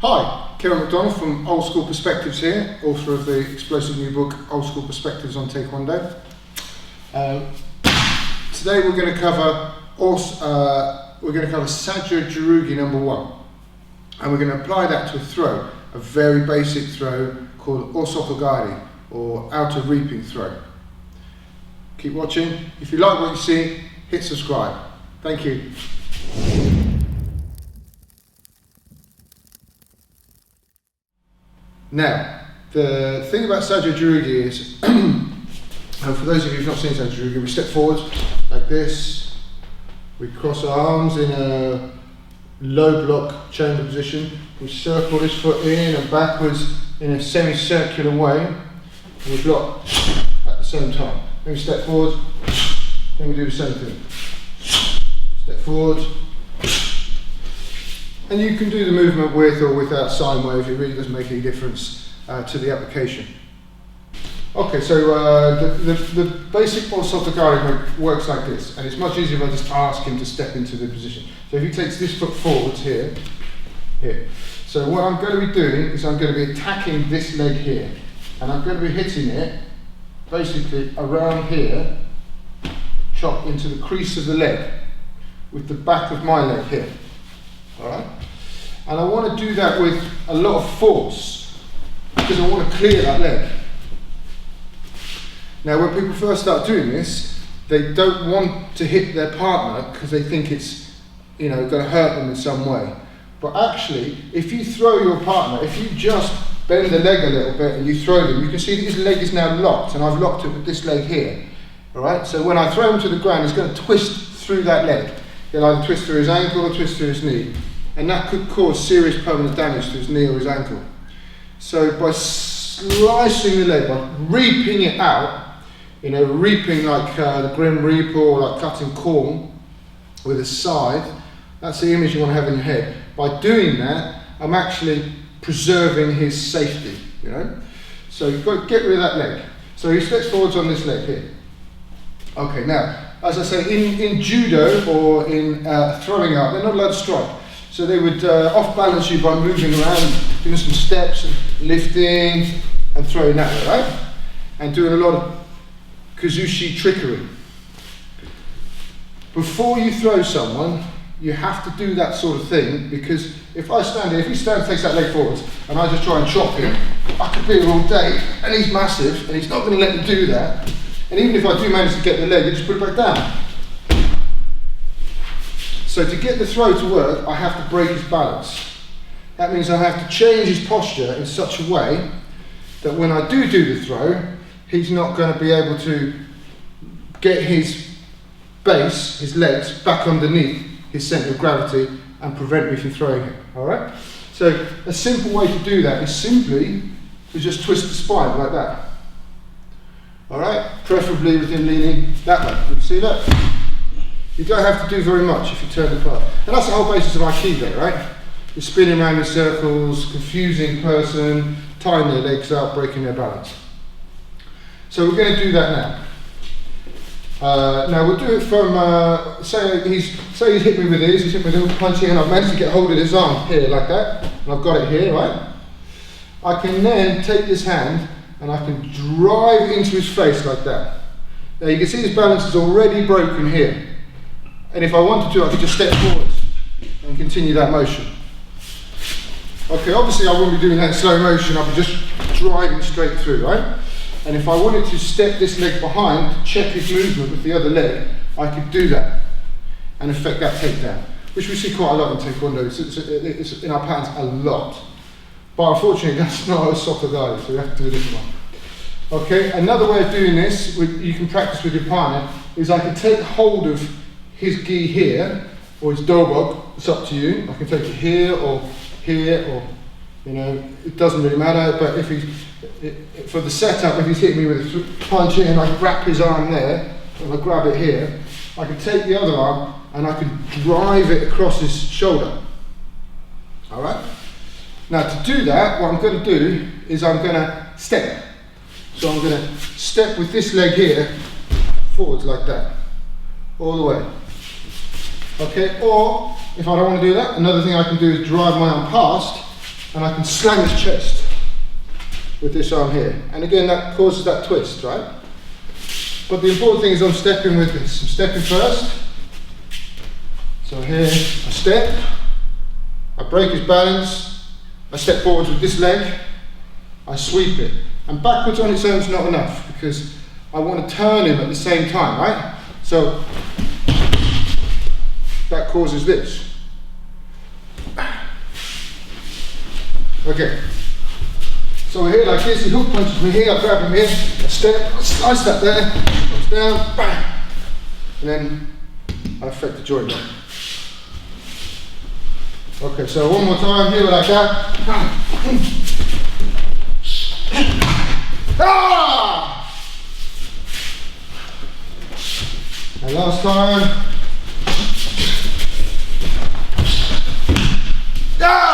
Hi, Kieran McDonald from Old School Perspectives here, author of the explosive new book, Old School Perspectives on Taekwondo. Today we're going to cover Sajo Jirugi #1, and we're going to apply that to a throw, a very basic throw called O Soto Gari, or outer reaping throw. Keep watching. If you like what you see, hit subscribe. Thank you. Now, the thing about Sajo Jirugi is, for those of you who've not seen Sajo Jirugi, we step forward like this, we cross our arms in a low block chamber position, we circle this foot in and backwards in a semicircular way, and we block at the same time. Then we step forward, then we do the same thing. Step forward. And you can do the movement with or without sine wave, it really doesn't make any difference to the application. Okay, so the basic O Soto Gari works like this, and it's much easier if I just ask him to step into the position. So if he takes this foot forwards here. So what I'm going to be doing is I'm going to be attacking this leg here, and I'm going to be hitting it basically around here, chop into the crease of the leg, with the back of my leg here. Alright? And I want to do that with a lot of force because I want to clear that leg. Now when people first start doing this, they don't want to hit their partner because they think it's, going to hurt them in some way. But actually, if you throw your partner, if you just bend the leg a little bit and you throw them, you can see that his leg is now locked, and I've locked it with this leg here. Alright? So when I throw him to the ground, he's going to twist through that leg. He'll either twist through his ankle or twist through his knee, and that could cause serious permanent damage to his knee or his ankle. So by slicing the leg, by reaping it out, reaping like the Grim Reaper or like cutting corn with a scythe, that's the image you want to have in your head. By doing that, I'm actually preserving his safety, So you've got to get rid of that leg. So he steps forwards on this leg here. Okay, now, as I say, in Judo or in throwing up, they're not allowed to strike. So they would off-balance you by moving around, doing some steps, and lifting and throwing that way, right? And doing a lot of kazushi trickery. Before you throw someone, you have to do that sort of thing, because if I stand here, if he takes that leg forwards, and I just try and chop him, I could be here all day, and he's massive, and he's not going to let me do that. And even if I do manage to get the leg, I just put it back down. So to get the throw to work, I have to break his balance. That means I have to change his posture in such a way that when I do the throw, he's not going to be able to get his base, his legs, back underneath his centre of gravity and prevent me from throwing him. Alright? So a simple way to do that is simply to just twist the spine like that. Alright, preferably with him leaning that way. You can see that? You don't have to do very much if you turn the part. And that's the whole basis of Aikido, right? You're spinning around in circles, confusing person, tying their legs out, breaking their balance. So we're going to do that now. Now we'll do it from, say he's hit me with this, he's hit me with a punching, and I've managed to get hold of his arm here like that, and I've got it here, right? I can then take this hand and I can drive into his face like that. Now you can see his balance is already broken here. And if I wanted to, I could just step forward and continue that motion. Okay, obviously I wouldn't be doing that in slow motion, I'd be just driving straight through, right? And if I wanted to step this leg behind, to check his movement with the other leg, I could do that and affect that takedown, which we see quite a lot in Taekwondo. It's in our patterns a lot. But unfortunately, that's not O Soto Gari, so we have to do a different one. Okay, another way of doing this, you can practice with your partner, is I can take hold of his gi here, or his dobok, it's up to you. I can take it here, or it doesn't really matter, but for the setup, if he's hitting me with a punch here, and I wrap his arm there, and I grab it here, I can take the other arm, and I can drive it across his shoulder. Alright? Now to do that, what I'm going to do is I'm going to step. So I'm going to step with this leg here, forwards like that, all the way. Okay, or if I don't want to do that, another thing I can do is drive my arm past and I can slam his chest with this arm here. And again, that causes that twist, right? But the important thing is I'm stepping with this. I'm stepping first. So here, I step, I break his balance, I step forwards with this leg, I sweep it. And backwards on its own is not enough because I want to turn him at the same time, right? So that causes this. Okay. So we're here like this, he hook punches me here, I grab him here, I step, I step there, comes down, bang, and then I affect the joint lock. Okay, so one more time here like that. Ah! And last time. Ah!